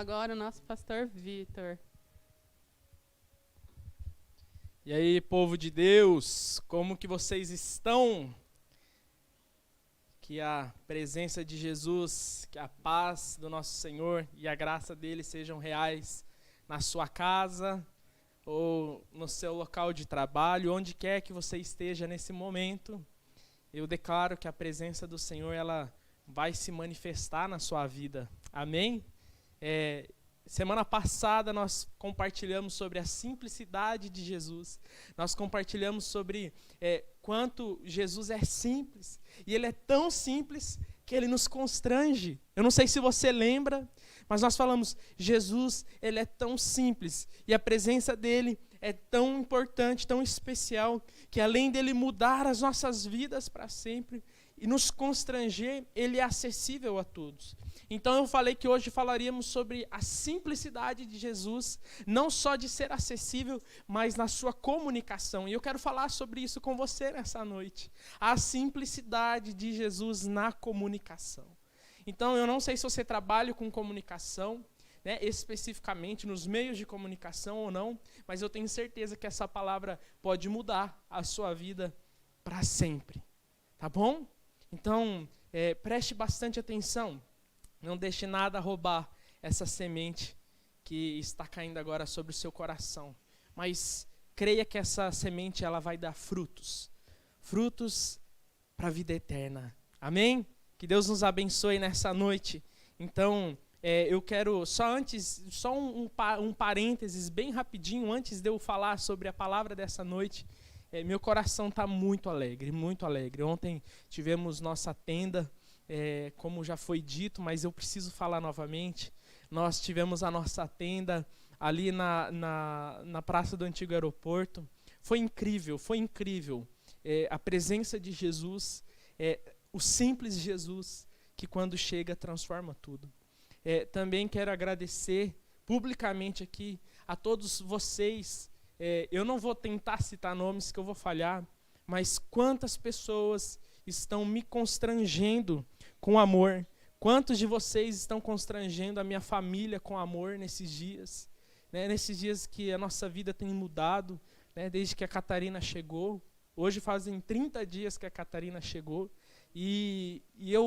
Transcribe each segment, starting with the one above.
agora o nosso pastor Vitor. E aí, povo de Deus, como que vocês estão? Que a presença de Jesus, que a paz do nosso Senhor e a graça dele sejam reais na sua casa ou no seu local de trabalho, onde quer que você esteja nesse momento. Eu declaro que a presença do Senhor, ela vai se manifestar na sua vida. Amém? Semana passada nós compartilhamos sobre a simplicidade de Jesus. Nós compartilhamos sobre quanto Jesus é simples. E ele é tão simples que ele nos constrange. Eu não sei se você lembra, mas nós falamos, Jesus, ele é tão simples. E a presença dele é tão importante, tão especial, que além dele mudar as nossas vidas para sempre e nos constranger, ele é acessível a todos. Então eu falei que hoje falaríamos sobre a simplicidade de Jesus, não só de ser acessível, mas na sua comunicação. E eu quero falar sobre isso com você nessa noite. A simplicidade de Jesus na comunicação. Então eu não sei se você trabalha com comunicação, né, especificamente nos meios de comunicação ou não, mas eu tenho certeza que essa palavra pode mudar a sua vida para sempre. Tá bom? Então, preste bastante atenção. Não deixe nada roubar essa semente que está caindo agora sobre o seu coração. Mas creia que essa semente ela vai dar frutos. Frutos para a vida eterna. Amém? Que Deus nos abençoe nessa noite. Então, eu quero, só um parênteses bem rapidinho, antes de eu falar sobre a palavra dessa noite. Meu coração está muito alegre, muito alegre. Ontem tivemos nossa tenda, como já foi dito, mas eu preciso falar novamente. Nós tivemos a nossa tenda ali na Praça do Antigo Aeroporto. Foi incrível, foi incrível. A presença de Jesus, o simples Jesus, que quando chega transforma tudo. Também quero agradecer publicamente aqui a todos vocês. Eu não vou tentar citar nomes que eu vou falhar, mas quantas pessoas estão me constrangendo com amor. Quantos de vocês estão constrangendo a minha família com amor nesses dias? Né? Nesses dias que a nossa vida tem mudado, né? Desde que a Catarina chegou. Hoje fazem 30 dias que a Catarina chegou. E a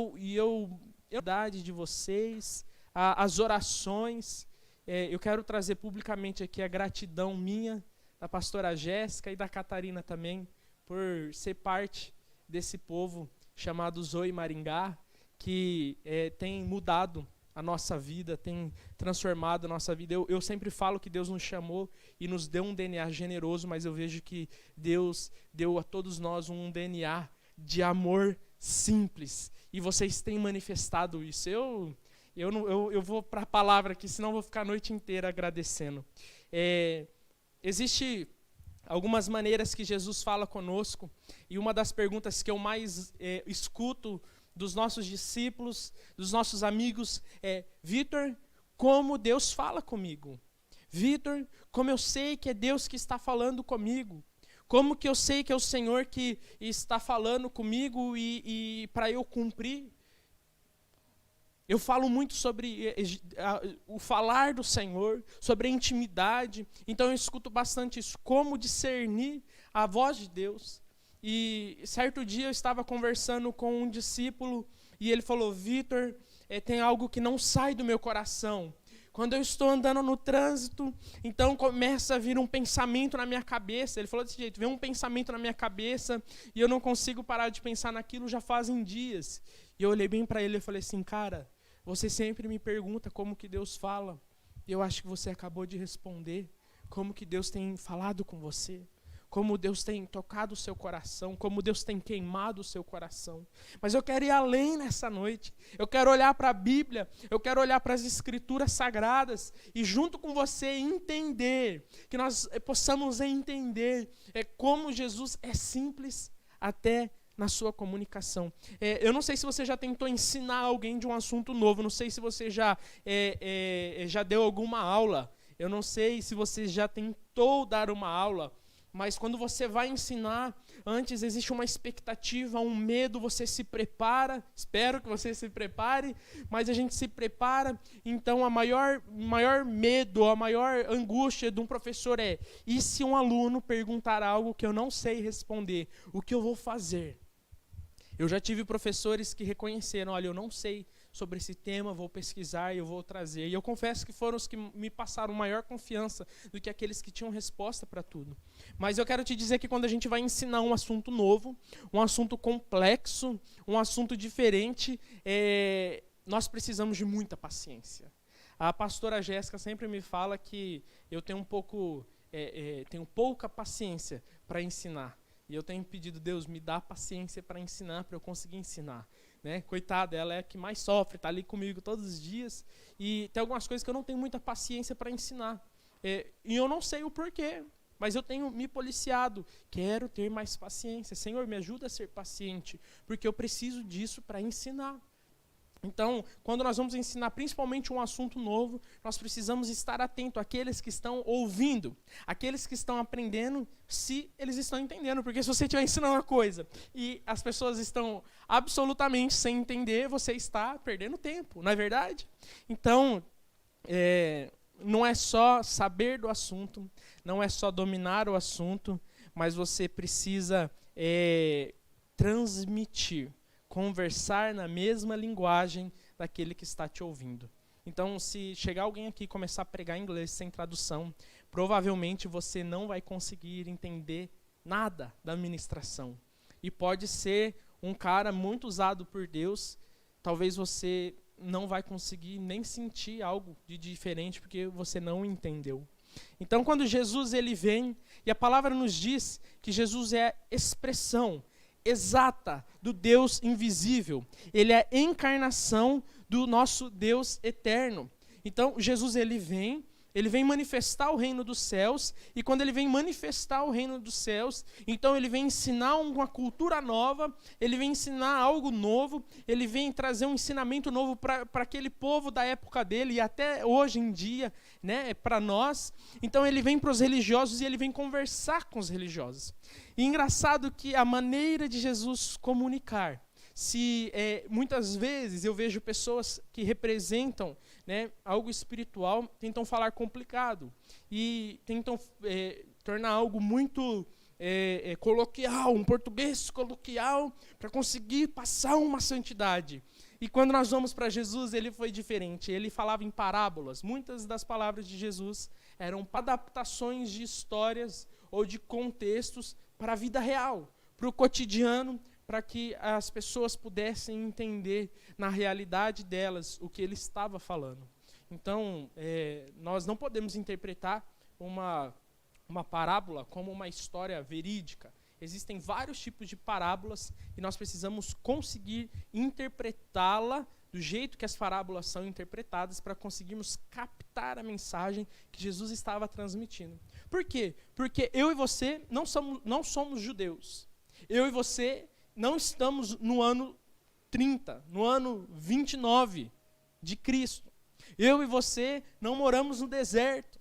verdade de vocês, as orações, eu quero trazer publicamente aqui a gratidão minha, da pastora Jéssica e da Catarina também, por ser parte desse povo chamado Zoe Maringá, que tem mudado a nossa vida, tem transformado a nossa vida. Eu sempre falo que Deus nos chamou e nos deu um DNA generoso, mas eu vejo que Deus deu a todos nós um DNA de amor simples. E vocês têm manifestado isso. Eu vou para a palavra aqui, senão eu vou ficar a noite inteira agradecendo. Existem algumas maneiras que Jesus fala conosco, e uma das perguntas que eu mais escuto dos nossos discípulos, dos nossos amigos, Vitor, como Deus fala comigo? Vitor, como eu sei que é Deus que está falando comigo? Como que eu sei que é o Senhor que está falando comigo e para eu cumprir? Eu falo muito sobre o falar do Senhor, sobre a intimidade. Então eu escuto bastante isso, como discernir a voz de Deus. E certo dia eu estava conversando com um discípulo e ele falou, Vitor, tem algo que não sai do meu coração. Quando eu estou andando no trânsito, então começa a vir um pensamento na minha cabeça. Ele falou desse jeito, vem um pensamento na minha cabeça e eu não consigo parar de pensar naquilo já fazem dias. E eu olhei bem para ele e falei assim, cara, você sempre me pergunta como que Deus fala. E eu acho que você acabou de responder. Como que Deus tem falado com você. Como Deus tem tocado o seu coração. Como Deus tem queimado o seu coração. Mas eu quero ir além nessa noite. Eu quero olhar para a Bíblia. Eu quero olhar para as Escrituras Sagradas. E junto com você entender. Que nós possamos entender como Jesus é simples até na sua comunicação. Eu não sei se você já tentou ensinar alguém de um assunto novo, não sei se você já deu alguma aula, eu não sei se você já tentou dar uma aula, Mas quando você vai ensinar, antes existe uma expectativa, um medo, você se prepara, espero que você se prepare, mas a gente se prepara, então a maior medo, a maior angústia de um professor é: e se um aluno perguntar algo que eu não sei responder, o que eu vou fazer? Eu já tive professores que reconheceram: olha, eu não sei sobre esse tema, vou pesquisar e eu vou trazer. E eu confesso que foram os que me passaram maior confiança do que aqueles que tinham resposta para tudo. Mas eu quero te dizer que quando a gente vai ensinar um assunto novo, um assunto complexo, um assunto diferente, nós precisamos de muita paciência. A pastora Jéssica sempre me fala que eu tenho tenho pouca paciência para ensinar. E eu tenho pedido: Deus, me dá paciência para ensinar, para eu conseguir ensinar. Né? Coitada, ela é a que mais sofre, está ali comigo todos os dias. E tem algumas coisas que eu não tenho muita paciência para ensinar. E eu não sei o porquê, mas eu tenho me policiado. Quero ter mais paciência. Senhor, me ajuda a ser paciente, porque eu preciso disso para ensinar. Então, quando nós vamos ensinar principalmente um assunto novo, nós precisamos estar atento àqueles que estão ouvindo, àqueles que estão aprendendo, se eles estão entendendo. Porque se você estiver ensinando uma coisa e as pessoas estão absolutamente sem entender, você está perdendo tempo, não é verdade? Então, não é só saber do assunto, não é só dominar o assunto, mas você precisa transmitir, conversar na mesma linguagem daquele que está te ouvindo. Então, se chegar alguém aqui e começar a pregar em inglês sem tradução, provavelmente você não vai conseguir entender nada da ministração. E pode ser um cara muito usado por Deus, talvez você não vai conseguir nem sentir algo de diferente, porque você não entendeu. Então, quando Jesus ele vem, e a palavra nos diz que Jesus é expressão exata do Deus invisível. Ele é a encarnação do nosso Deus eterno. Então, Jesus ele vem manifestar o reino dos céus, e quando ele vem manifestar o reino dos céus, então ele vem ensinar uma cultura nova, ele vem ensinar algo novo, ele vem trazer um ensinamento novo para aquele povo da época dele, e até hoje em dia, né, para nós. Então ele vem para os religiosos e ele vem conversar com os religiosos. E engraçado que a maneira de Jesus comunicar, muitas vezes eu vejo pessoas que representam, né, algo espiritual, tentam falar complicado e tentam tornar algo muito coloquial, um português coloquial, para conseguir passar uma santidade. E quando nós vamos para Jesus, ele foi diferente. Ele falava em parábolas. Muitas das palavras de Jesus eram adaptações de histórias ou de contextos para a vida real, para o cotidiano, para que as pessoas pudessem entender na realidade delas o que ele estava falando. Então, nós não podemos interpretar uma parábola como uma história verídica. Existem vários tipos de parábolas e nós precisamos conseguir interpretá-la do jeito que as parábolas são interpretadas para conseguirmos captar a mensagem que Jesus estava transmitindo. Por quê? Porque eu e você não somos judeus. Eu e você não estamos no ano 30, no ano 29 de Cristo. Eu e você não moramos no deserto.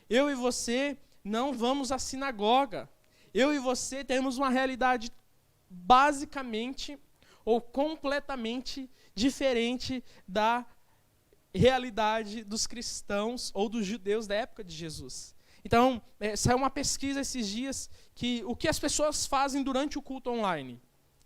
Eu e você não vamos à sinagoga. Eu e você temos uma realidade basicamente ou completamente diferente da realidade dos cristãos ou dos judeus da época de Jesus. Então, saiu uma pesquisa esses dias que o que as pessoas fazem durante o culto online.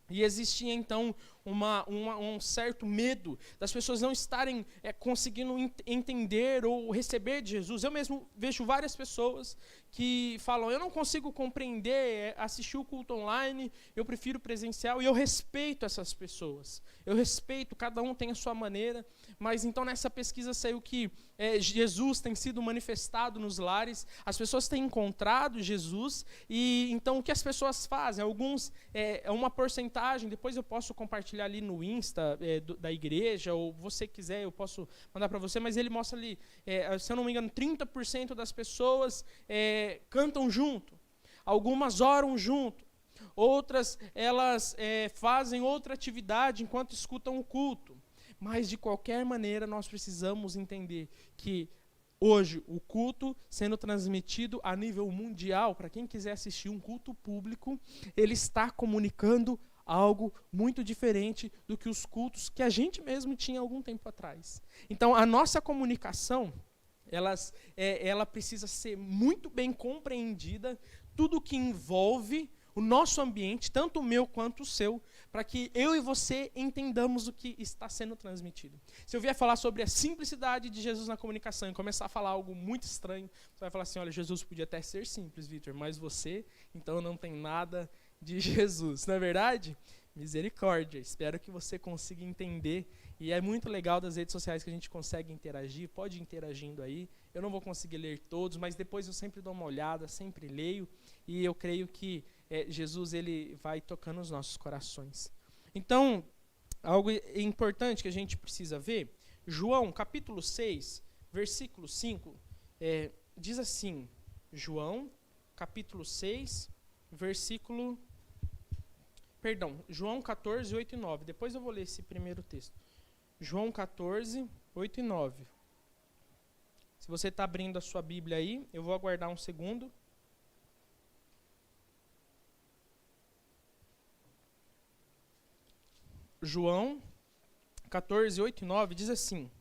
E existia, então, um certo medo das pessoas não estarem conseguindo entender ou receber de Jesus. Eu mesmo vejo várias pessoas que falam: eu não consigo compreender, assistir o culto online, eu prefiro presencial, e eu respeito essas pessoas. Eu respeito, cada um tem a sua maneira, mas então nessa pesquisa saiu que Jesus tem sido manifestado nos lares, as pessoas têm encontrado Jesus, e então o que as pessoas fazem? Alguns, uma porcentagem, depois eu posso compartilhar ali no Insta da igreja, ou você quiser, eu posso mandar para você, mas ele mostra ali, se eu não me engano, 30% das pessoas cantam junto, algumas oram junto, outras elas fazem outra atividade enquanto escutam o culto. Mas, de qualquer maneira, nós precisamos entender que hoje o culto sendo transmitido a nível mundial, para quem quiser assistir um culto público, ele está comunicando algo muito diferente do que os cultos que a gente mesmo tinha algum tempo atrás. Então, a nossa comunicação, ela precisa ser muito bem compreendida, tudo que envolve o nosso ambiente, tanto o meu quanto o seu, para que eu e você entendamos o que está sendo transmitido. Se eu vier falar sobre a simplicidade de Jesus na comunicação e começar a falar algo muito estranho, você vai falar assim, olha, Jesus podia até ser simples, Vitor, mas você, então, não tem nada de Jesus. Não é verdade? Misericórdia. Espero que você consiga entender. E é muito legal das redes sociais que a gente consegue interagir. Pode ir interagindo aí. Eu não vou conseguir ler todos, mas depois eu sempre dou uma olhada, sempre leio. E eu creio que Jesus ele vai tocando os nossos corações. Então, algo importante que a gente precisa ver, João, capítulo 6, versículo 5, diz assim, João, capítulo 6, João 14, 8 e 9. Depois eu vou ler esse primeiro texto. João 14, 8 e 9. Se você está abrindo a sua Bíblia aí, eu vou aguardar um segundo. João 14, 8 e 9 diz assim.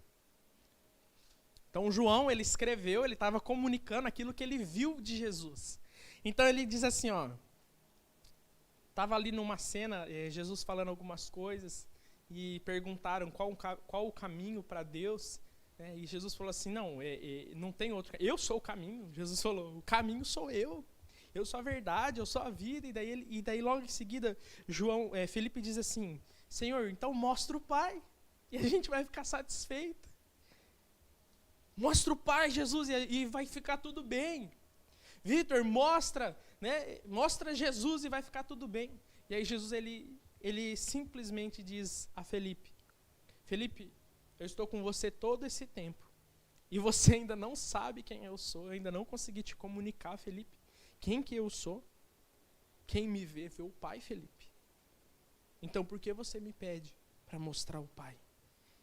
Então João, ele escreveu, ele estava comunicando aquilo que ele viu de Jesus. Então ele diz assim, ó. Estava ali numa cena, Jesus falando algumas coisas, e perguntaram qual o caminho para Deus. E Jesus falou assim, não tem outro. Eu sou o caminho. Jesus falou, o caminho sou eu. Eu sou a verdade, eu sou a vida. E daí logo em seguida, Felipe diz assim, Senhor, então mostra o Pai, e a gente vai ficar satisfeito. Mostra o Pai, Jesus, e vai ficar tudo bem. Vitor, mostra Jesus e vai ficar tudo bem. E aí Jesus, ele simplesmente diz a Felipe, eu estou com você todo esse tempo, e você ainda não sabe quem eu sou, eu ainda não consegui te comunicar, Felipe, quem que eu sou. Quem me vê o Pai, Felipe. Então, por que você me pede para mostrar o Pai?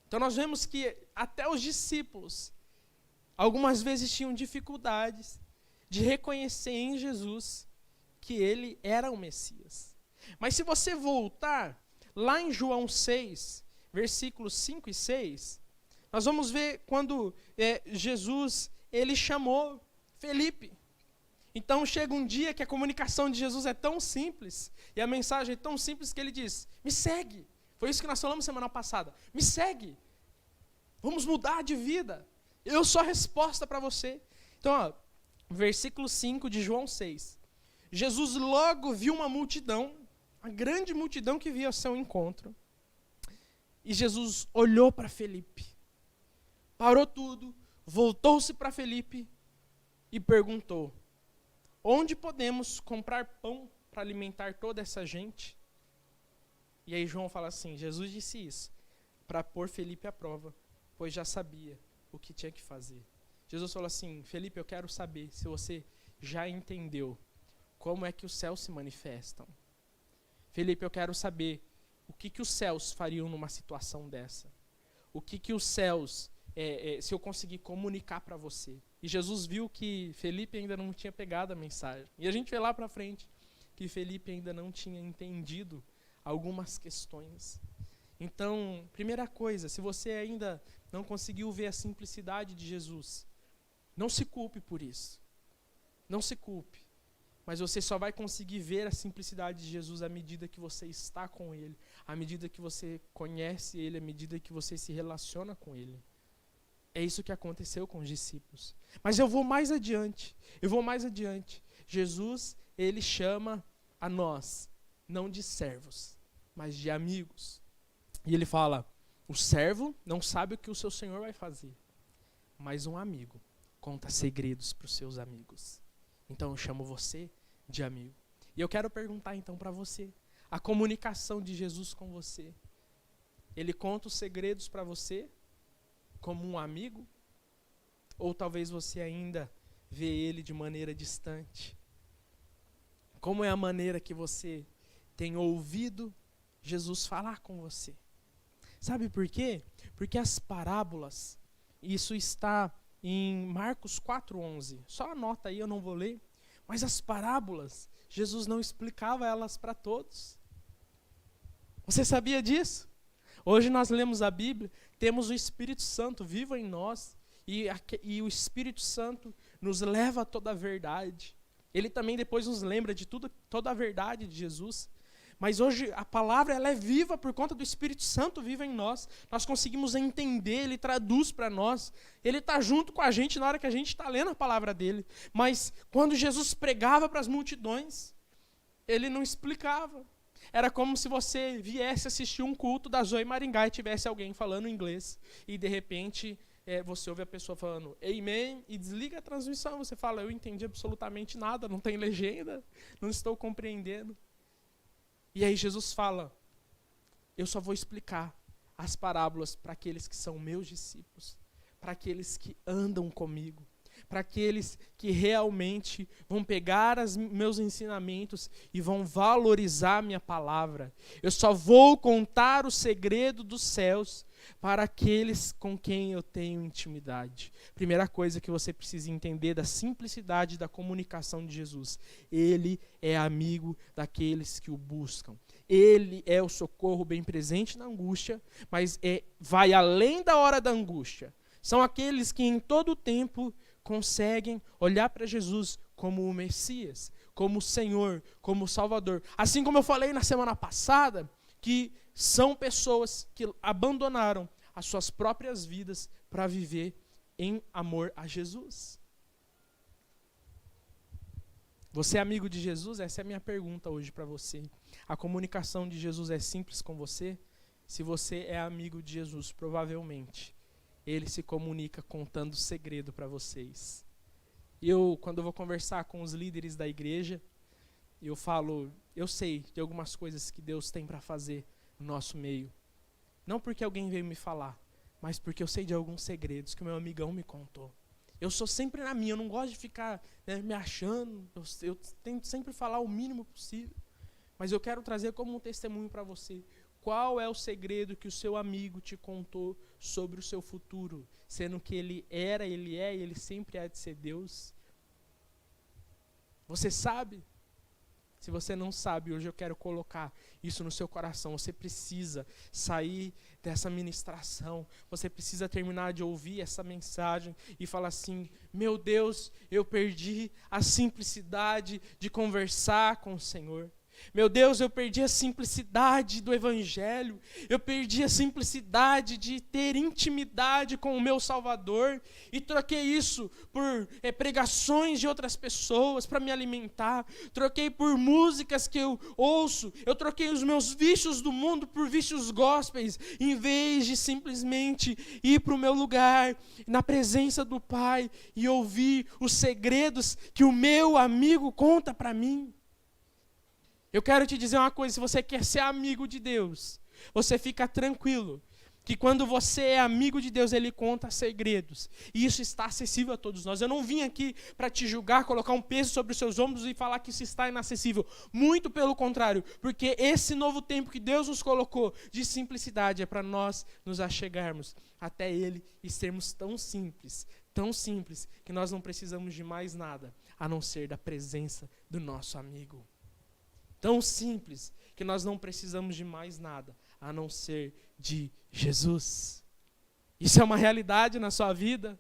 Então, nós vemos que até os discípulos, algumas vezes tinham dificuldades de reconhecer em Jesus que ele era o Messias. Mas se você voltar lá em João 6, versículos 5 e 6, nós vamos ver quando Jesus ele chamou Felipe. Então chega um dia que a comunicação de Jesus é tão simples, e a mensagem é tão simples que ele diz, me segue. Foi isso que nós falamos semana passada. Me segue. Vamos mudar de vida. Eu sou a resposta para você. Então, versículo 5 de João 6. Jesus logo viu uma multidão, uma grande multidão que via ao seu encontro. E Jesus olhou para Felipe, parou tudo, voltou-se para Felipe e perguntou, onde podemos comprar pão para alimentar toda essa gente? E aí João fala assim, Jesus disse isso para pôr Felipe à prova, pois já sabia o que tinha que fazer. Jesus falou assim, Felipe, eu quero saber se você já entendeu como é que os céus se manifestam. Felipe, eu quero saber o que os céus fariam numa situação dessa. O que os céus, se eu conseguir comunicar para você. E Jesus viu que Felipe ainda não tinha pegado a mensagem. E a gente vê lá para frente que Felipe ainda não tinha entendido algumas questões. Então, primeira coisa, se você ainda não conseguiu ver a simplicidade de Jesus, não se culpe por isso. Não se culpe. Mas você só vai conseguir ver a simplicidade de Jesus à medida que você está com Ele, à medida que você conhece Ele, à medida que você se relaciona com Ele. É isso que aconteceu com os discípulos. Mas eu vou mais adiante. Jesus, Ele chama a nós, não de servos, mas de amigos. E Ele fala, o servo não sabe o que o seu Senhor vai fazer, mas um amigo conta segredos para os seus amigos. Então eu chamo você de amigo. E eu quero perguntar então para você, a comunicação de Jesus com você, Ele conta os segredos para você como um amigo? Ou talvez você ainda vê Ele de maneira distante? Como é a maneira que você tem ouvido Jesus falar com você? Sabe por quê? Porque as parábolas, isso está em Marcos 4:11. Só anota aí, eu não vou ler. Mas as parábolas, Jesus não explicava elas para todos. Você sabia disso? Hoje nós lemos a Bíblia, temos o Espírito Santo vivo em nós, e o Espírito Santo nos leva a toda a verdade. Ele também depois nos lembra de toda a verdade de Jesus. Mas hoje a palavra ela é viva por conta do Espírito Santo vivo em nós. Nós conseguimos entender, Ele traduz para nós. Ele está junto com a gente na hora que a gente está lendo a palavra dele. Mas quando Jesus pregava para as multidões, Ele não explicava. Era como se você viesse assistir um culto da Zoe Maringá e tivesse alguém falando inglês. E de repente você ouve a pessoa falando Amen e desliga a transmissão. Você fala, eu entendi absolutamente nada, não tem legenda, não estou compreendendo. E aí Jesus fala, eu só vou explicar as parábolas para aqueles que são meus discípulos, para aqueles que andam comigo, para aqueles que realmente vão pegar meus ensinamentos e vão valorizar a minha palavra. Eu só vou contar o segredo dos céus para aqueles com quem eu tenho intimidade. Primeira coisa que você precisa entender da simplicidade da comunicação de Jesus. Ele é amigo daqueles que o buscam. Ele é o socorro bem presente na angústia, mas vai além da hora da angústia. São aqueles que em todo o tempo conseguem olhar para Jesus como o Messias, como o Senhor, como o Salvador. Assim como eu falei na semana passada, que são pessoas que abandonaram as suas próprias vidas para viver em amor a Jesus. Você é amigo de Jesus? Essa é a minha pergunta hoje para você. A comunicação de Jesus é simples com você? Se você é amigo de Jesus, provavelmente Ele se comunica contando segredo para vocês. Quando eu vou conversar com os líderes da igreja, eu falo, eu sei de algumas coisas que Deus tem para fazer no nosso meio. Não porque alguém veio me falar, mas porque eu sei de alguns segredos que o meu amigão me contou. Eu sou sempre na minha, eu não gosto de ficar me achando, eu tento sempre falar o mínimo possível. Mas eu quero trazer como um testemunho para você. Qual é o segredo que o seu amigo te contou sobre o seu futuro? Sendo que ele era, ele é e ele sempre há de ser Deus. Você sabe? Se você não sabe, hoje eu quero colocar isso no seu coração. Você precisa sair dessa ministração. Você precisa terminar de ouvir essa mensagem e falar assim, meu Deus, eu perdi a simplicidade de conversar com o Senhor. Meu Deus, eu perdi a simplicidade do Evangelho, eu perdi a simplicidade de ter intimidade com o meu Salvador e troquei isso por pregações de outras pessoas para me alimentar, troquei por músicas que eu ouço, eu troquei os meus vícios do mundo por vícios gospels, em vez de simplesmente ir para o meu lugar, na presença do Pai e ouvir os segredos que o meu amigo conta para mim. Eu quero te dizer uma coisa, se você quer ser amigo de Deus, você fica tranquilo, que quando você é amigo de Deus, Ele conta segredos, e isso está acessível a todos nós. Eu não vim aqui para te julgar, colocar um peso sobre os seus ombros e falar que isso está inacessível, muito pelo contrário, porque esse novo tempo que Deus nos colocou de simplicidade é para nós nos achegarmos até Ele e sermos tão simples, que nós não precisamos de mais nada, a não ser da presença do nosso amigo. Tão simples que nós não precisamos de mais nada, a não ser de Jesus. Isso é uma realidade na sua vida?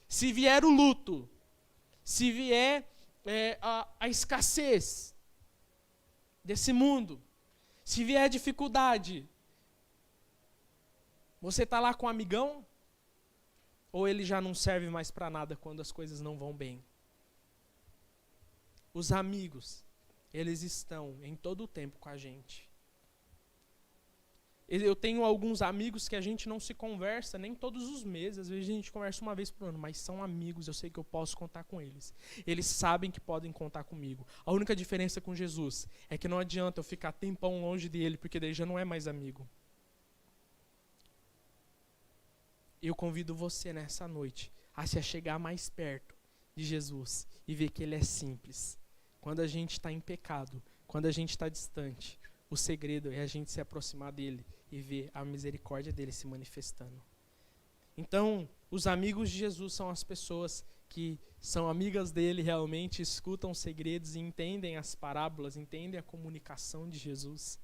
Se vier o luto, se vier a escassez desse mundo, se vier a dificuldade, você está lá com um amigão? Ou ele já não serve mais para nada quando as coisas não vão bem? Os amigos, eles estão em todo o tempo com a gente. Eu tenho alguns amigos que a gente não se conversa nem todos os meses, às vezes a gente conversa uma vez por ano, mas são amigos, eu sei que eu posso contar com eles. Eles sabem que podem contar comigo. A única diferença com Jesus é que não adianta eu ficar tempão longe dele, porque daí já não é mais amigo. Eu convido você nessa noite a se achegar mais perto de Jesus e ver que ele é simples. Quando a gente está em pecado, quando a gente está distante, o segredo é a gente se aproximar dele e ver a misericórdia dele se manifestando. Então, os amigos de Jesus são as pessoas que são amigas dele realmente, escutam os segredos e entendem as parábolas, entendem a comunicação de Jesus.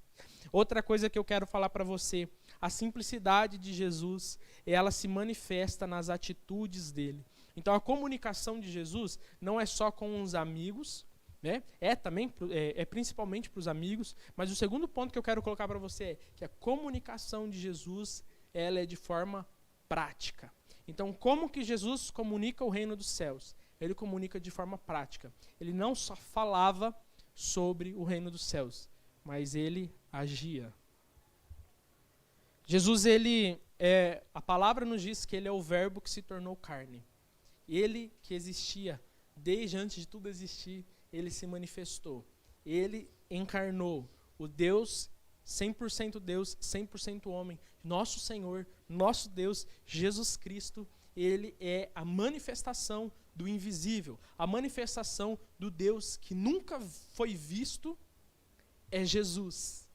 Outra coisa que eu quero falar para você, a simplicidade de Jesus, ela se manifesta nas atitudes dele. Então a comunicação de Jesus não é só com os amigos, né? É principalmente para os amigos, mas o segundo ponto que eu quero colocar para você é que a comunicação de Jesus, ela é de forma prática. Então, como que Jesus comunica o reino dos céus? Ele comunica de forma prática. Ele não só falava sobre o reino dos céus, mas ele agia. Jesus, a palavra nos diz que ele é o verbo que se tornou carne. Ele que existia desde antes de tudo existir, ele se manifestou. Ele encarnou o Deus, 100% Deus, 100% homem, nosso Senhor, nosso Deus, Jesus Cristo. Ele é a manifestação do invisível, a manifestação do Deus que nunca foi visto, é Jesus.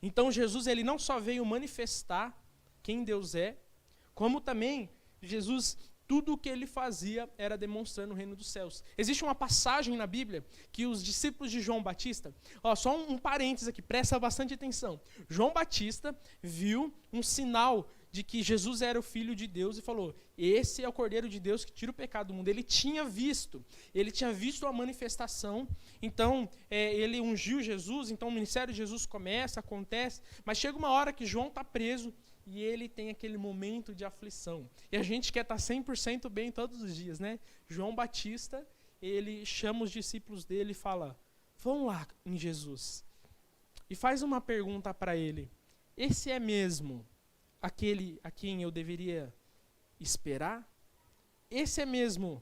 Então Jesus, ele não só veio manifestar quem Deus é, como também Jesus, tudo o que ele fazia era demonstrando o reino dos céus. Existe uma passagem na Bíblia que os discípulos de João Batista, só um parênteses aqui, presta bastante atenção. João Batista viu um sinal de que Jesus era o Filho de Deus e falou, esse é o Cordeiro de Deus que tira o pecado do mundo. Ele tinha visto a manifestação, então ele ungiu Jesus, então o ministério de Jesus acontece, mas chega uma hora que João está preso, e ele tem aquele momento de aflição. E a gente quer estar 100% bem todos os dias, né? João Batista, ele chama os discípulos dele e fala, vão lá em Jesus. E faz uma pergunta para ele, esse é mesmo aquele a quem eu deveria esperar? Esse é mesmo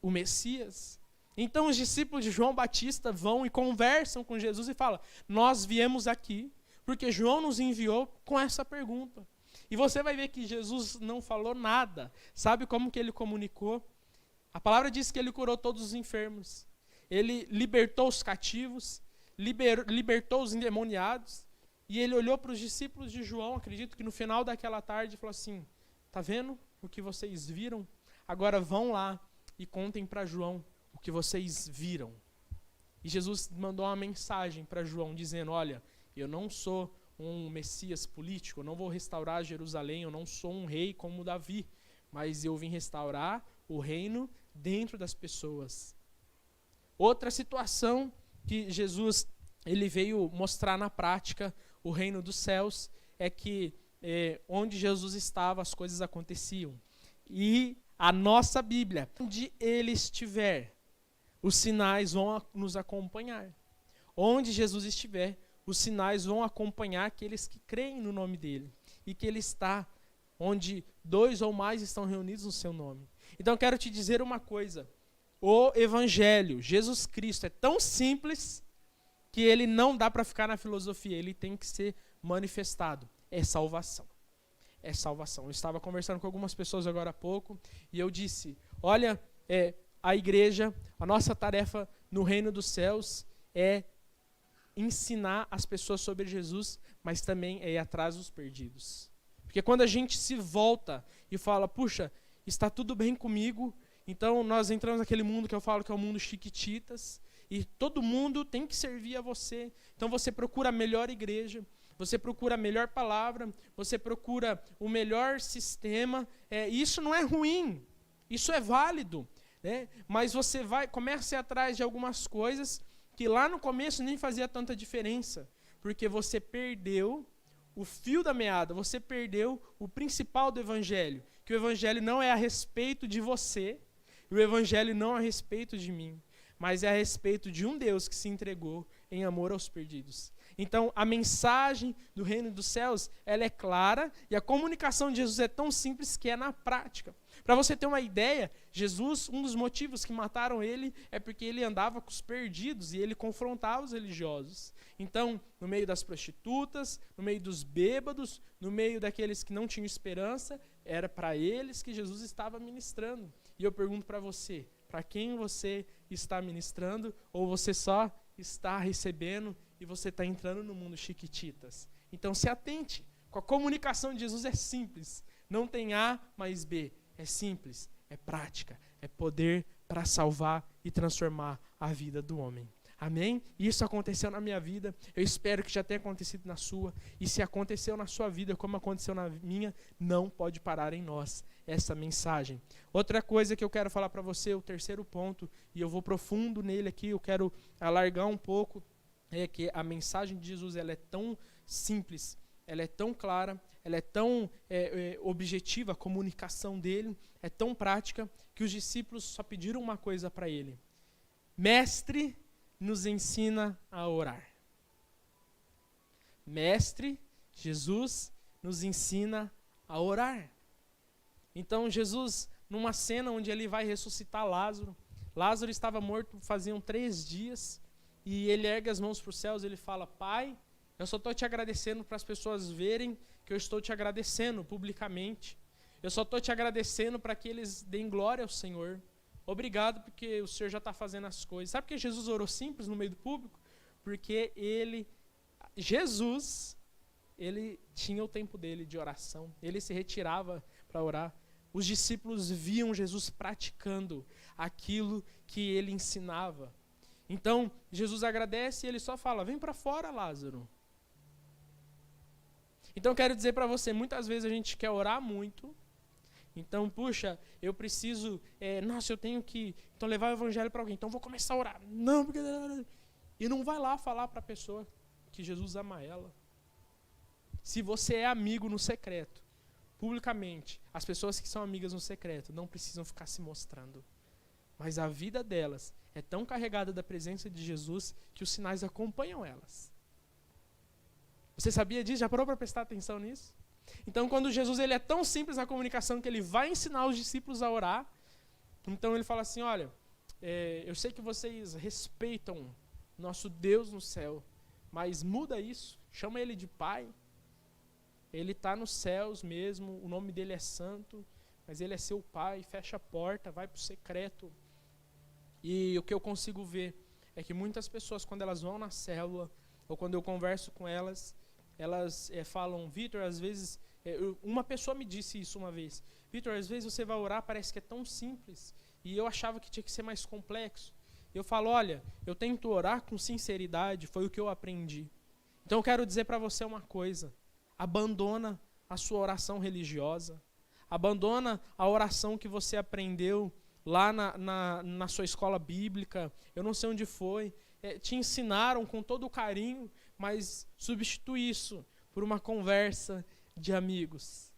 o Messias? Então os discípulos de João Batista vão e conversam com Jesus e falam, nós viemos aqui porque João nos enviou com essa pergunta. E você vai ver que Jesus não falou nada. Sabe como que ele comunicou? A palavra diz que ele curou todos os enfermos. Ele libertou os cativos, libertou os endemoniados. E ele olhou para os discípulos de João, acredito que no final daquela tarde, e falou assim, tá vendo o que vocês viram? Agora vão lá e contem para João o que vocês viram. E Jesus mandou uma mensagem para João, dizendo, olha, eu não sou um Messias político, eu não vou restaurar Jerusalém, eu não sou um rei como Davi, mas eu vim restaurar o reino dentro das pessoas. Outra situação que Jesus ele veio mostrar na prática o reino dos céus é que onde Jesus estava as coisas aconteciam. E a nossa Bíblia, onde ele estiver, os sinais vão nos acompanhar. Onde Jesus estiver, os sinais vão acompanhar aqueles que creem no nome dele. E que ele está onde 2 ou mais estão reunidos no seu nome. Então eu quero te dizer uma coisa. O Evangelho, Jesus Cristo, é tão simples que ele não dá para ficar na filosofia. Ele tem que ser manifestado. É salvação. É salvação. Eu estava conversando com algumas pessoas agora há pouco e eu disse, olha, a igreja, a nossa tarefa no reino dos céus é ensinar as pessoas sobre Jesus, mas também é ir atrás dos perdidos. Porque quando a gente se volta e fala, puxa, está tudo bem comigo, então nós entramos naquele mundo que eu falo que é o mundo chiquititas, e todo mundo tem que servir a você. Então você procura a melhor igreja, você procura a melhor palavra, você procura o melhor sistema, isso não é ruim, isso é válido, né? Mas você começa a ir atrás de algumas coisas que lá no começo nem fazia tanta diferença, porque você perdeu o fio da meada, você perdeu o principal do Evangelho, que o Evangelho não é a respeito de você, e o Evangelho não é a respeito de mim, mas é a respeito de um Deus que se entregou em amor aos perdidos. Então, a mensagem do reino dos céus, ela é clara, e a comunicação de Jesus é tão simples que é na prática. Para você ter uma ideia, Jesus, um dos motivos que mataram ele é porque ele andava com os perdidos e ele confrontava os religiosos. Então, no meio das prostitutas, no meio dos bêbados, no meio daqueles que não tinham esperança, era para eles que Jesus estava ministrando. E eu pergunto para você, para quem você está ministrando, ou você só está recebendo e você está entrando no mundo chiquititas? Então se atente, com a comunicação de Jesus é simples, Não tem A mais B. É simples, é prática, é poder para salvar e transformar a vida do homem. Amém? Isso aconteceu na minha vida, eu espero que já tenha acontecido na sua, e se aconteceu na sua vida como aconteceu na minha, não pode parar em nós essa mensagem. Outra coisa que eu quero falar para você, o terceiro ponto, e eu vou profundo nele aqui, eu quero alargar um pouco, é que a mensagem de Jesus ela é tão simples, ela é tão clara, ela é tão objetiva, a comunicação dele é tão prática, que os discípulos só pediram uma coisa para ele: Mestre, nos ensina a orar. Mestre, Jesus nos ensina a orar. Então Jesus, numa cena onde ele vai ressuscitar Lázaro, Lázaro estava morto faziam 3 dias, e ele ergue as mãos para os céus, ele fala: Pai, eu só estou te agradecendo para as pessoas verem que eu estou te agradecendo publicamente. Eu só estou te agradecendo para que eles deem glória ao Senhor. Obrigado porque o Senhor já está fazendo as coisas. Sabe por que Jesus orou simples no meio do público? Porque Jesus tinha o tempo dele de oração. Ele se retirava para orar. Os discípulos viam Jesus praticando aquilo que ele ensinava. Então, Jesus agradece e ele só fala: vem para fora, Lázaro. Então, eu quero dizer para você, muitas vezes a gente quer orar muito. Então, puxa, eu preciso, eu tenho que levar o evangelho para alguém, então vou começar a orar. Não, porque... E não vai lá falar para a pessoa que Jesus ama ela. Se você é amigo no secreto, publicamente, as pessoas que são amigas no secreto não precisam ficar se mostrando. Mas a vida delas é tão carregada da presença de Jesus que os sinais acompanham elas. Você sabia disso? Já parou para prestar atenção nisso? Então, quando Jesus ele é tão simples na comunicação que ele vai ensinar os discípulos a orar, então ele fala assim: olha, eu sei que vocês respeitam nosso Deus no céu, mas muda isso, chama ele de Pai. Ele está nos céus mesmo, o nome dele é santo, mas ele é seu Pai, fecha a porta, vai para o secreto. E o que eu consigo ver é que muitas pessoas, quando elas vão na célula, ou quando eu converso com elas falam: Vitor, às vezes... uma pessoa me disse isso uma vez: Vitor, às vezes você vai orar, parece que é tão simples, e eu achava que tinha que ser mais complexo. Eu falo: olha, eu tento orar com sinceridade, foi o que eu aprendi. Então eu quero dizer para você uma coisa: abandona a sua oração religiosa, abandona a oração que você aprendeu lá na sua escola bíblica, eu não sei onde foi, te ensinaram com todo o carinho, mas substitui isso por uma conversa de amigos.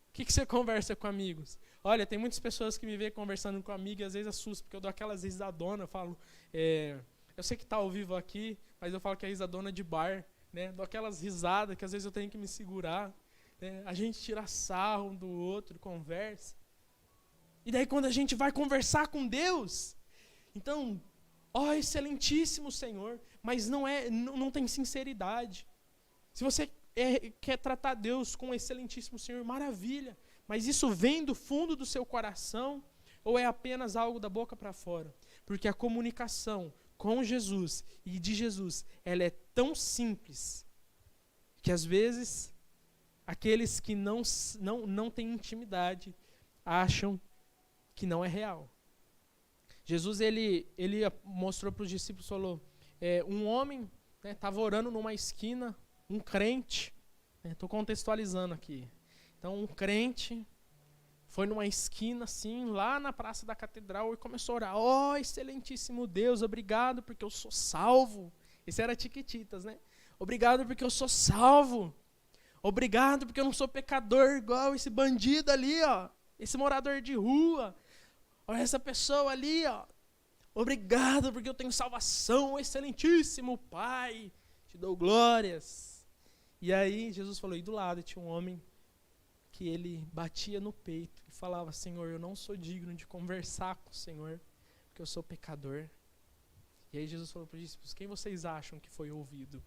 O que você conversa com amigos? Olha, tem muitas pessoas que me veem conversando com amigos e às vezes assustam, porque eu dou aquelas risadonas, eu falo, eu sei que está ao vivo aqui, mas eu falo que é risadona de bar, né? Dou aquelas risadas que às vezes eu tenho que me segurar, né? A gente tira sarro um do outro, conversa. E daí quando a gente vai conversar com Deus, então, excelentíssimo Senhor, mas não tem sinceridade. Se você quer tratar Deus com excelentíssimo Senhor, maravilha, mas isso vem do fundo do seu coração ou é apenas algo da boca para fora? Porque a comunicação com Jesus e de Jesus, ela é tão simples que às vezes aqueles que não têm intimidade acham que não é real. Jesus ele mostrou para os discípulos, falou, um homem estava orando numa esquina, um crente, estou contextualizando aqui, então um crente foi numa esquina assim, lá na praça da catedral e começou a orar: excelentíssimo Deus, obrigado porque eu sou salvo. Esse era Tiquititas, né? Obrigado porque eu sou salvo. Obrigado porque eu não sou pecador igual esse bandido ali, esse morador de rua. Olha essa pessoa ali, Obrigado porque eu tenho salvação, excelentíssimo Pai. Te dou glórias. E aí Jesus falou, e do lado tinha um homem que ele batia no peito e falava: Senhor, eu não sou digno de conversar com o Senhor, porque eu sou pecador. E aí Jesus falou para os discípulos: quem vocês acham que foi ouvido?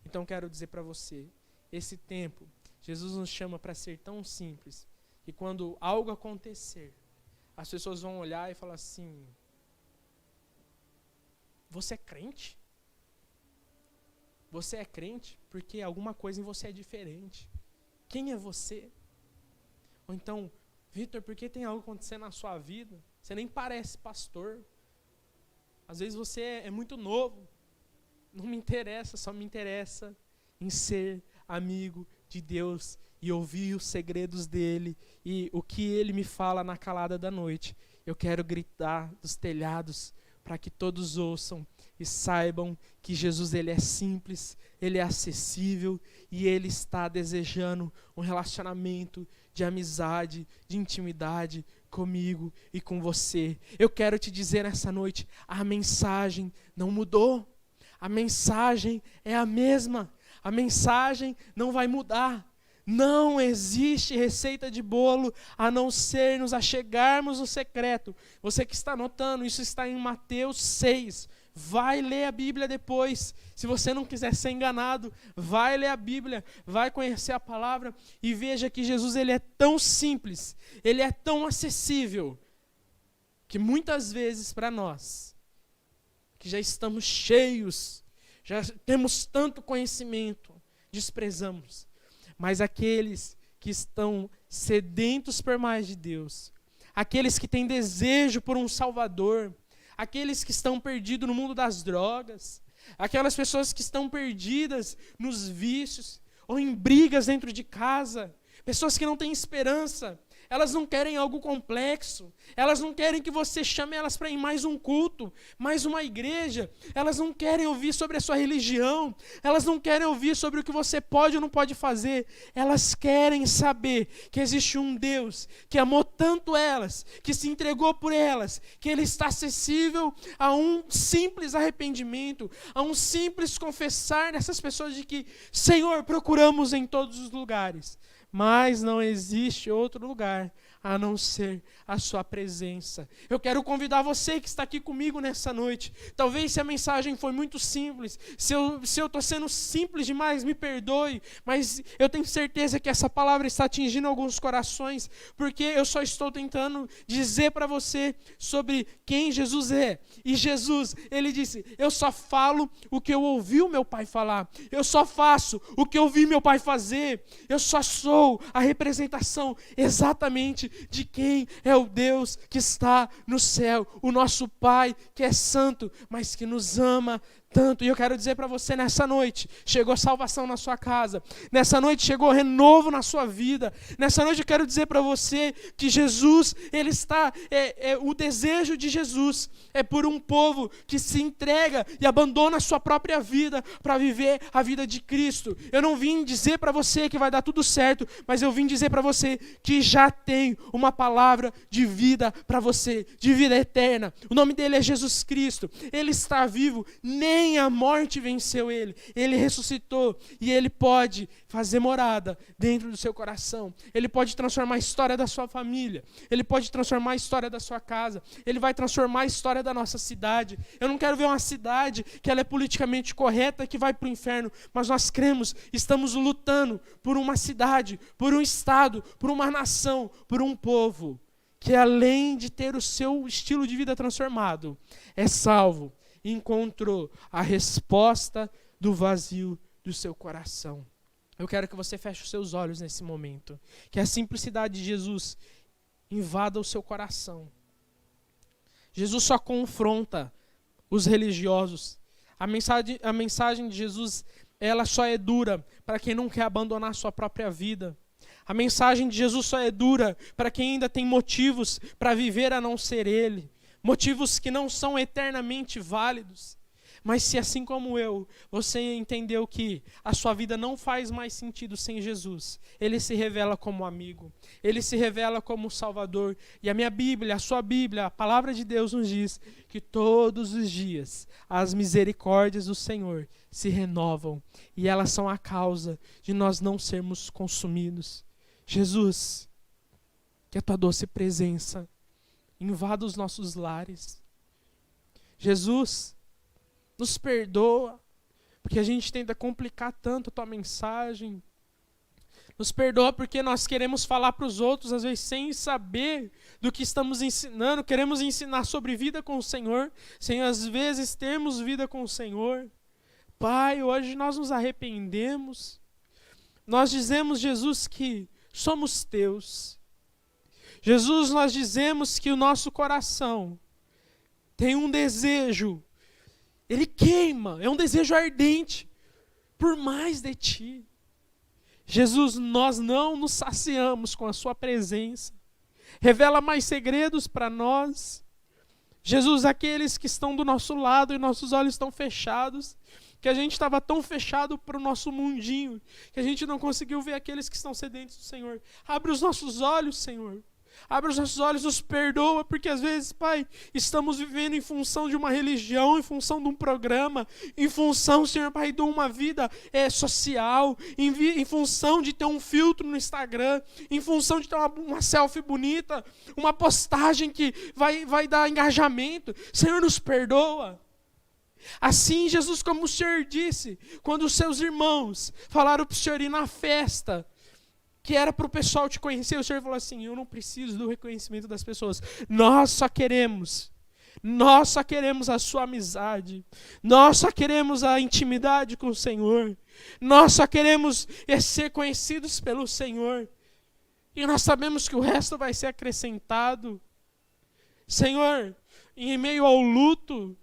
Então quero dizer para você, esse tempo, Jesus nos chama para ser tão simples, que quando algo acontecer, as pessoas vão olhar e falar assim: você é crente? Você é crente porque alguma coisa em você é diferente. Quem é você? Ou então, Vitor, por que tem algo acontecendo na sua vida? Você nem parece pastor. Às vezes você é muito novo. Não me interessa, só me interessa em ser amigo de Deus e ouvir os segredos dele e o que ele me fala na calada da noite. Eu quero gritar dos telhados para que todos ouçam e saibam que Jesus ele é simples, ele é acessível e ele está desejando um relacionamento de amizade, de intimidade comigo e com você. Eu quero te dizer nessa noite, a mensagem não mudou. A mensagem é a mesma. A mensagem não vai mudar. Não existe receita de bolo a não ser nos achegarmos no secreto. Você que está anotando, isso está em Mateus 6. Vai ler a Bíblia depois. Se você não quiser ser enganado, vai ler a Bíblia, vai conhecer a palavra e veja que Jesus ele é tão simples, ele é tão acessível, que muitas vezes para nós, que já estamos cheios, já temos tanto conhecimento, desprezamos. Mas aqueles que estão sedentos por mais de Deus, aqueles que têm desejo por um Salvador, aqueles que estão perdidos no mundo das drogas, aquelas pessoas que estão perdidas nos vícios, ou em brigas dentro de casa, pessoas que não têm esperança, elas não querem algo complexo, elas não querem que você chame elas para ir mais um culto, mais uma igreja, elas não querem ouvir sobre a sua religião, elas não querem ouvir sobre o que você pode ou não pode fazer, elas querem saber que existe um Deus que amou tanto elas, que se entregou por elas, que Ele está acessível a um simples arrependimento, a um simples confessar dessas pessoas de que, Senhor, procuramos em todos os lugares, mas não existe outro lugar a não ser a sua presença. Eu quero convidar você que está aqui comigo nessa noite. Talvez se a mensagem foi muito simples, se eu estou sendo simples demais, me perdoe, mas eu tenho certeza que essa palavra está atingindo alguns corações, porque eu só estou tentando dizer para você sobre quem Jesus é. E Jesus, ele disse, eu só falo o que eu ouvi o meu Pai falar, eu só faço o que eu vi meu Pai fazer, eu só sou a representação exatamente de quem é o Deus que está no céu, o nosso Pai que é santo, mas que nos ama tanto. E eu quero dizer para você nessa noite, chegou salvação na sua casa, nessa noite chegou renovo na sua vida, nessa noite eu quero dizer para você que Jesus, ele está, o desejo de Jesus é por um povo que se entrega e abandona a sua própria vida para viver a vida de Cristo. Eu não vim dizer para você que vai dar tudo certo, mas eu vim dizer para você que já tem uma palavra de vida para você, de vida eterna. O nome dele é Jesus Cristo, ele está vivo, nem a morte venceu ele, ele ressuscitou e ele pode fazer morada dentro do seu coração, ele pode transformar a história da sua família, ele pode transformar a história da sua casa, ele vai transformar a história da nossa cidade. Eu não quero ver uma cidade que ela é politicamente correta, que vai para o inferno, mas nós cremos, estamos lutando por uma cidade, por um estado, por uma nação, por um povo, que além de ter o seu estilo de vida transformado, é salvo, encontrou a resposta do vazio do seu coração. Eu quero que você feche os seus olhos nesse momento, que a simplicidade de Jesus invada o seu coração. Jesus só confronta os religiosos. A mensagem de Jesus, ela só é dura para quem não quer abandonar a sua própria vida. A mensagem de Jesus só é dura para quem ainda tem motivos para viver a não ser Ele. Motivos que não são eternamente válidos. Mas se assim como eu, você entendeu que a sua vida não faz mais sentido sem Jesus, Ele se revela como amigo, Ele se revela como Salvador. E a minha Bíblia, a sua Bíblia, a palavra de Deus nos diz que todos os dias as misericórdias do Senhor se renovam. E elas são a causa de nós não sermos consumidos. Jesus, que a tua doce presença invada os nossos lares. Jesus, nos perdoa, porque a gente tenta complicar tanto a tua mensagem. Nos perdoa porque nós queremos falar para os outros, às vezes sem saber do que estamos ensinando. Queremos ensinar sobre vida com o Senhor, sem às vezes termos vida com o Senhor. Pai, hoje nós nos arrependemos. Nós dizemos, Jesus, que somos teus. Jesus, nós dizemos que o nosso coração tem um desejo, ele queima, é um desejo ardente por mais de ti. Jesus, nós não nos saciamos com a sua presença. Revela mais segredos para nós. Jesus, aqueles que estão do nosso lado e nossos olhos estão fechados, que a gente estava tão fechado para o nosso mundinho, que a gente não conseguiu ver aqueles que estão sedentos do Senhor. Abre os nossos olhos, Senhor. Abre os nossos olhos, nos perdoa, porque às vezes, Pai, estamos vivendo em função de uma religião, em função de um programa, em função, Senhor Pai, de uma vida social, em função de ter um filtro no Instagram, em função de ter uma selfie bonita, uma postagem que vai dar engajamento. Senhor, nos perdoa. Assim, Jesus, como o Senhor disse, quando os seus irmãos falaram para o Senhor ir na festa, que era para o pessoal te conhecer, o Senhor falou assim, eu não preciso do reconhecimento das pessoas, nós só queremos a sua amizade, nós só queremos a intimidade com o Senhor, nós só queremos ser conhecidos pelo Senhor, e nós sabemos que o resto vai ser acrescentado. Senhor, em meio ao luto,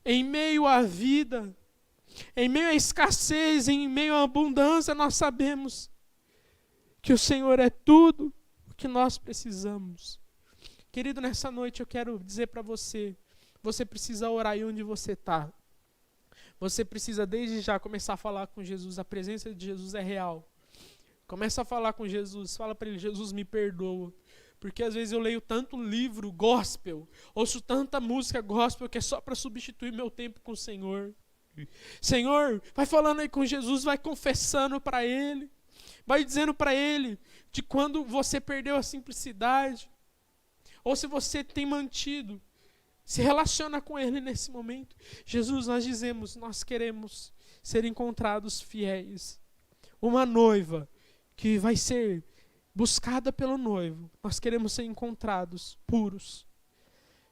em meio à vida, em meio à escassez, em meio à abundância, nós sabemos que o Senhor é tudo o que nós precisamos. Querido, nessa noite eu quero dizer para você, você precisa orar aí onde você está. Você precisa desde já começar a falar com Jesus, a presença de Jesus é real. Começa a falar com Jesus, fala para ele, Jesus, me perdoa. Porque às vezes eu leio tanto livro gospel, ouço tanta música gospel que é só para substituir meu tempo com o Senhor. Senhor, vai falando aí com Jesus, vai confessando para Ele. Vai dizendo para Ele de quando você perdeu a simplicidade. Ou se você tem mantido. Se relaciona com Ele nesse momento. Jesus, nós dizemos, nós queremos ser encontrados fiéis. Uma noiva que vai ser buscada pelo noivo. Nós queremos ser encontrados puros.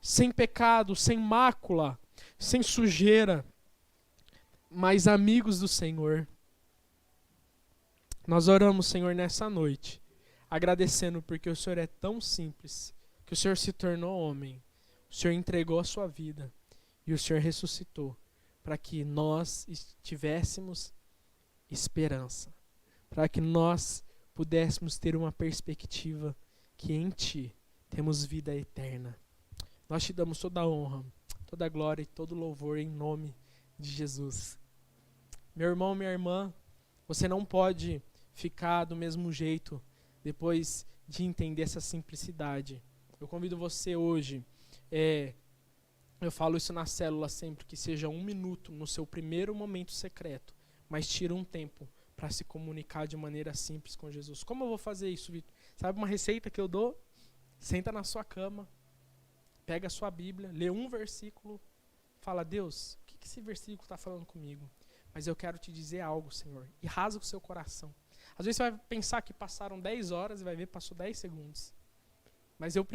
Sem pecado, sem mácula, sem sujeira. Mas amigos do Senhor. Nós oramos, Senhor, nessa noite, agradecendo porque o Senhor é tão simples, que o Senhor se tornou homem, o Senhor entregou a sua vida e o Senhor ressuscitou para que nós tivéssemos esperança, para que nós pudéssemos ter uma perspectiva que em Ti temos vida eterna. Nós Te damos toda a honra, toda a glória e todo o louvor em nome de Jesus. Meu irmão, minha irmã, você não pode ficar do mesmo jeito depois de entender essa simplicidade. Eu convido você hoje, eu falo isso na célula sempre, que seja 1 minuto no seu primeiro momento secreto, mas tira um tempo para se comunicar de maneira simples com Jesus. Como eu vou fazer isso, Vitor? Sabe uma receita que eu dou? Senta na sua cama, pega a sua Bíblia, lê um versículo, fala, Deus, o que esse versículo está falando comigo? Mas eu quero te dizer algo, Senhor, e rasga o seu coração. Às vezes você vai pensar que passaram 10 horas e vai ver que passou 10 segundos. Mas eu